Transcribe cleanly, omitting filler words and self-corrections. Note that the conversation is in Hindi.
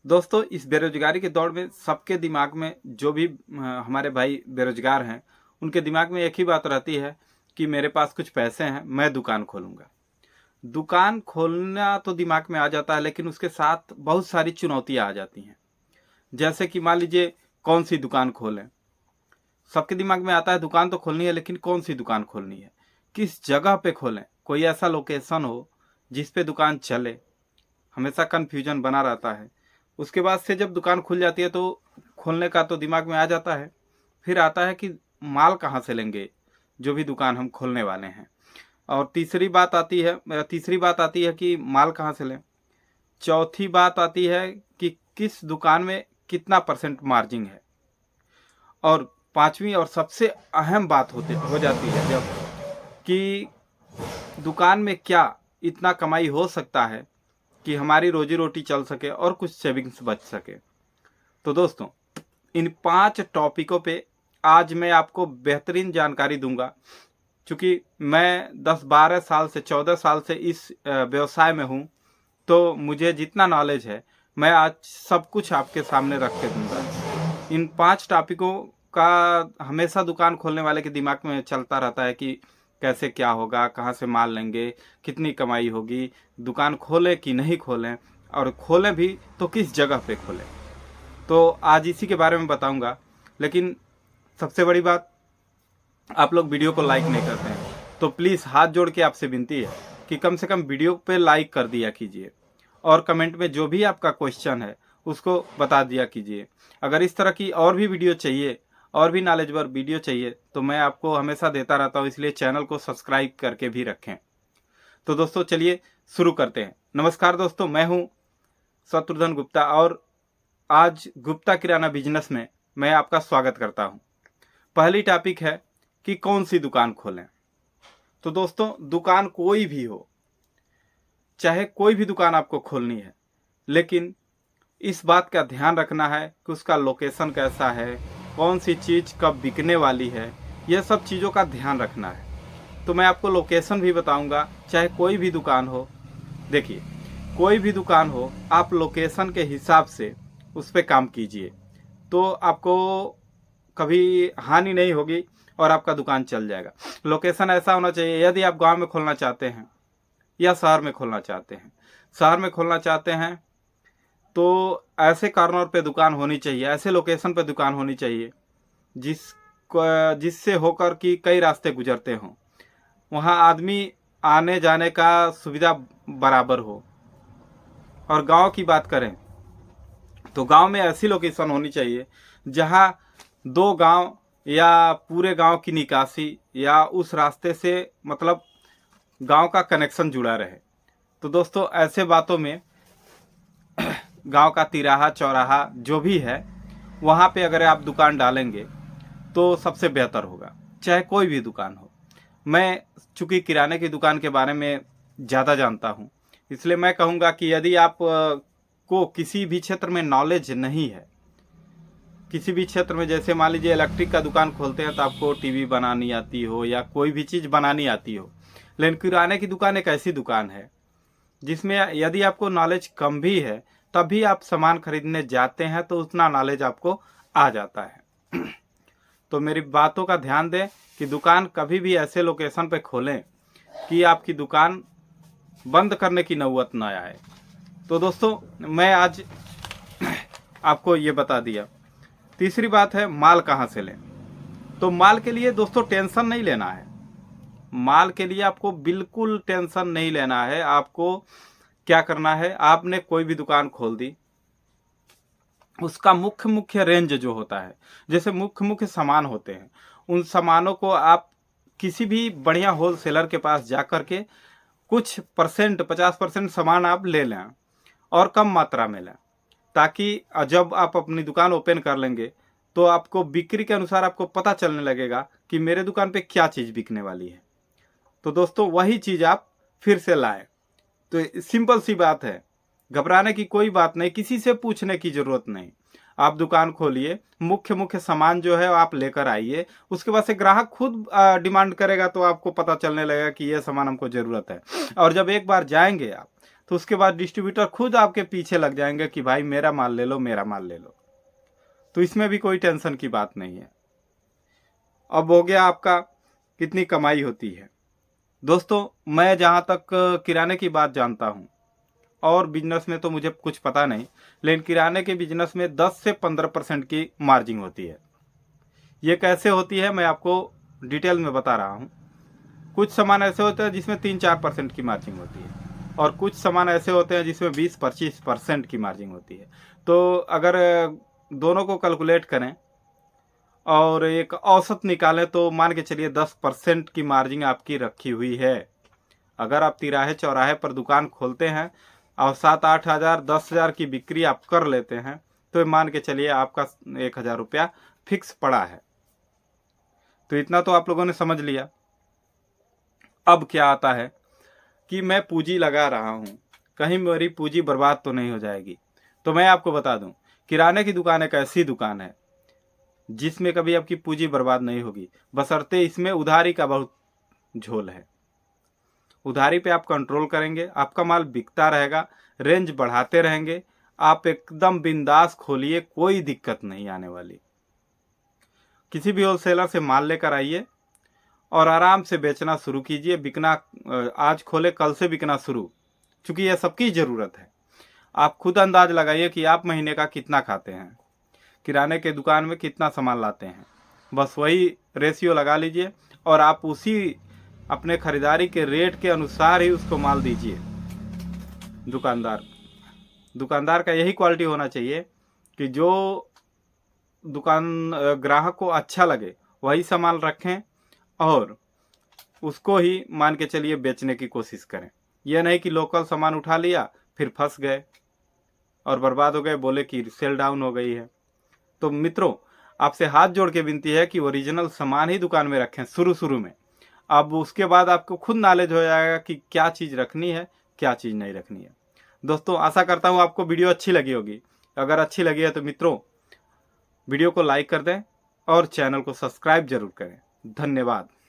दोस्तों, इस बेरोजगारी के दौर में सबके दिमाग में जो भी हमारे भाई बेरोजगार हैं, उनके दिमाग में एक ही बात रहती है कि मेरे पास कुछ पैसे हैं, मैं दुकान खोलूंगा। दुकान खोलना तो दिमाग में आ जाता है, लेकिन उसके साथ बहुत सारी चुनौतियां आ जाती हैं। जैसे कि मान लीजिए, कौन सी दुकान खोलें। सबके दिमाग में आता है दुकान तो खोलनी है, लेकिन कौन सी दुकान खोलनी है, किस जगह पे खोलें, कोई ऐसा लोकेशन हो जिस पे दुकान चले। हमेशा कन्फ्यूजन बना रहता है। उसके बाद से जब दुकान खुल जाती है तो खोलने का तो दिमाग में आ जाता है। फिर आता है कि माल कहाँ से लेंगे, जो भी दुकान हम खोलने वाले हैं। और तीसरी बात आती है कि माल कहाँ से लें। चौथी बात आती है कि किस दुकान में कितना परसेंट मार्जिन है। और पांचवी और सबसे अहम बात हो जाती है जब कि दुकान में क्या इतना कमाई हो सकता है कि हमारी रोजी रोटी चल सके और कुछ सेविंग्स बच सके। तो दोस्तों, इन 5 टॉपिकों पे आज मैं आपको बेहतरीन जानकारी दूंगा। क्योंकि मैं 10-12 साल से 14 साल से इस व्यवसाय में हूँ, तो मुझे जितना नॉलेज है मैं आज सब कुछ आपके सामने रख के दूंगा। इन 5 टॉपिकों का हमेशा दुकान खोलने वाले के दिमाग में चलता रहता है कि कैसे क्या होगा, कहाँ से माल लेंगे, कितनी कमाई होगी, दुकान खोलें कि नहीं खोलें, और खोलें भी तो किस जगह पे खोलें। तो आज इसी के बारे में बताऊंगा। लेकिन सबसे बड़ी बात, आप लोग वीडियो को लाइक नहीं करते हैं, तो प्लीज़ हाथ जोड़ के आपसे विनती है कि कम से कम वीडियो पे लाइक कर दिया कीजिए, और कमेंट में जो भी आपका क्वेश्चन है उसको बता दिया कीजिए। अगर इस तरह की और भी वीडियो चाहिए, और भी नॉलेजेबल वीडियो चाहिए, तो मैं आपको हमेशा देता रहता हूँ, इसलिए चैनल को सब्सक्राइब करके भी रखें। तो दोस्तों, चलिए शुरू करते हैं। नमस्कार दोस्तों, मैं हूँ शत्रुघ्न गुप्ता, और आज गुप्ता किराना बिजनेस में मैं आपका स्वागत करता हूँ। पहली टॉपिक है कि कौन सी दुकान खोलें। तो दोस्तों, दुकान कोई भी हो, चाहे कोई भी दुकान आपको खोलनी है, लेकिन इस बात का ध्यान रखना है कि उसका लोकेशन कैसा है, कौन सी चीज़ कब बिकने वाली है, यह सब चीज़ों का ध्यान रखना है। तो मैं आपको लोकेशन भी बताऊंगा, चाहे कोई भी दुकान हो। देखिए, कोई भी दुकान हो, आप लोकेशन के हिसाब से उस पर काम कीजिए, तो आपको कभी हानि नहीं होगी और आपका दुकान चल जाएगा। लोकेशन ऐसा होना चाहिए, यदि आप गांव में खोलना चाहते हैं या शहर में खोलना चाहते हैं, तो ऐसे कॉर्नर पे दुकान होनी चाहिए, ऐसे लोकेशन पे दुकान होनी चाहिए जिससे होकर कि कई रास्ते गुजरते हों, वहाँ आदमी आने जाने का सुविधा बराबर हो। और गांव की बात करें तो गांव में ऐसी लोकेशन होनी चाहिए जहां 2 गांव या पूरे गांव की निकासी या उस रास्ते से मतलब गांव का कनेक्शन जुड़ा रहे। तो दोस्तों, ऐसे बातों में गांव का तिराहा चौराहा जो भी है, वहां पे अगर आप दुकान डालेंगे तो सबसे बेहतर होगा, चाहे कोई भी दुकान हो। मैं चूंकि किराने की दुकान के बारे में ज़्यादा जानता हूं, इसलिए मैं कहूँगा कि यदि आप को किसी भी क्षेत्र में नॉलेज नहीं है, किसी भी क्षेत्र में, जैसे मान लीजिए इलेक्ट्रिक का दुकान खोलते हैं तो आपको टीवी बनानी आती हो या कोई भी चीज़ बनानी आती हो, लेकिन किराने की दुकान एक ऐसी दुकान है जिसमें यदि आपको नॉलेज कम भी है, तब भी आप सामान खरीदने जाते हैं तो उतना नॉलेज आपको आ जाता है। तो मेरी बातों का ध्यान दें कि दुकान कभी भी ऐसे लोकेशन पे खोलें कि आपकी दुकान बंद करने की नौबत न आए। तो दोस्तों, मैं आज आपको ये बता दिया। तीसरी बात है, माल कहाँ से लें। तो माल के लिए दोस्तों टेंशन नहीं लेना है। माल के लिए आपको बिल्कुल टेंशन नहीं लेना है। आपको क्या करना है, आपने कोई भी दुकान खोल दी, उसका मुख्य रेंज जो होता है, जैसे मुख्य सामान होते हैं, उन सामानों को आप किसी भी बढ़िया होलसेलर के पास जा कर के कुछ परसेंट 50% सामान आप ले लें, और कम मात्रा में लें, ताकि जब आप अपनी दुकान ओपन कर लेंगे तो आपको बिक्री के अनुसार आपको पता चलने लगेगा कि मेरे दुकान पे क्या चीज़ बिकने वाली है। तो दोस्तों, वही चीज़ आप फिर से लाएं। तो सिंपल सी बात है, घबराने की कोई बात नहीं, किसी से पूछने की ज़रूरत नहीं। आप दुकान खोलिए, मुख्य सामान जो है आप लेकर आइए, उसके बाद से ग्राहक खुद डिमांड करेगा तो आपको पता चलने लगेगा कि ये सामान हमको ज़रूरत है। और जब एक बार जाएंगे आप, तो उसके बाद डिस्ट्रीब्यूटर खुद आपके पीछे लग जाएंगे कि भाई मेरा माल ले लो, मेरा माल ले लो। तो इसमें भी कोई टेंशन की बात नहीं है। अब हो गया आपका कितनी कमाई होती है। दोस्तों, मैं जहाँ तक किराने की बात जानता हूँ, और बिजनेस में तो मुझे कुछ पता नहीं, लेकिन किराने के बिजनेस में 10 से 15% की मार्जिन होती है। ये कैसे होती है मैं आपको डिटेल में बता रहा हूँ। कुछ सामान ऐसे होते हैं जिसमें 3-4% की मार्जिन होती है, और कुछ सामान ऐसे होते हैं जिसमें 20-25% की मार्जिन होती है। तो अगर दोनों को कैलकुलेट करें और एक औसत निकालें तो मान के चलिए 10% की मार्जिन आपकी रखी हुई है। अगर आप तिराहे चौराहे पर दुकान खोलते हैं और 7-8 हज़ार 10,000 की बिक्री आप कर लेते हैं, तो मान के चलिए आपका 1,000 रुपया फिक्स पड़ा है। तो इतना तो आप लोगों ने समझ लिया। अब क्या आता है कि मैं पूंजी लगा रहा हूँ, कहीं मेरी पूंजी बर्बाद तो नहीं हो जाएगी। तो मैं आपको बता दूं, किराने की दुकान एक ऐसी दुकान है जिसमें कभी आपकी पूंजी बर्बाद नहीं होगी, बशर्ते इसमें उधारी का बहुत झोल है। उधारी पे आप कंट्रोल करेंगे, आपका माल बिकता रहेगा, रेंज बढ़ाते रहेंगे, आप एकदम बिंदास खोलिए, कोई दिक्कत नहीं आने वाली। किसी भी होलसेलर से माल लेकर आइए और आराम से बेचना शुरू कीजिए। बिकना आज खोले कल से बिकना शुरू, क्योंकि यह सबकी ज़रूरत है। आप खुद अंदाज लगाइए कि आप महीने का कितना खाते हैं, किराने के दुकान में कितना सामान लाते हैं, बस वही रेशियो लगा लीजिए और आप उसी अपने खरीदारी के रेट के अनुसार ही उसको माल दीजिए। दुकानदार का यही क्वालिटी होना चाहिए कि जो ग्राहक को अच्छा लगे वही सामान रखें और उसको ही मान के चलिए बेचने की कोशिश करें। यह नहीं कि लोकल सामान उठा लिया फिर फंस गए और बर्बाद हो गए, बोले कि सेल डाउन हो गई है। तो मित्रों, आपसे हाथ जोड़ के विनती है कि ओरिजिनल सामान ही दुकान में रखें शुरू में। अब उसके बाद आपको खुद नॉलेज हो जाएगा कि क्या चीज़ रखनी है, क्या चीज़ नहीं रखनी है। दोस्तों, आशा करता हूँ आपको वीडियो अच्छी लगी होगी। अगर अच्छी लगी है तो मित्रों वीडियो को लाइक कर दें और चैनल को सब्सक्राइब जरूर करें। धन्यवाद।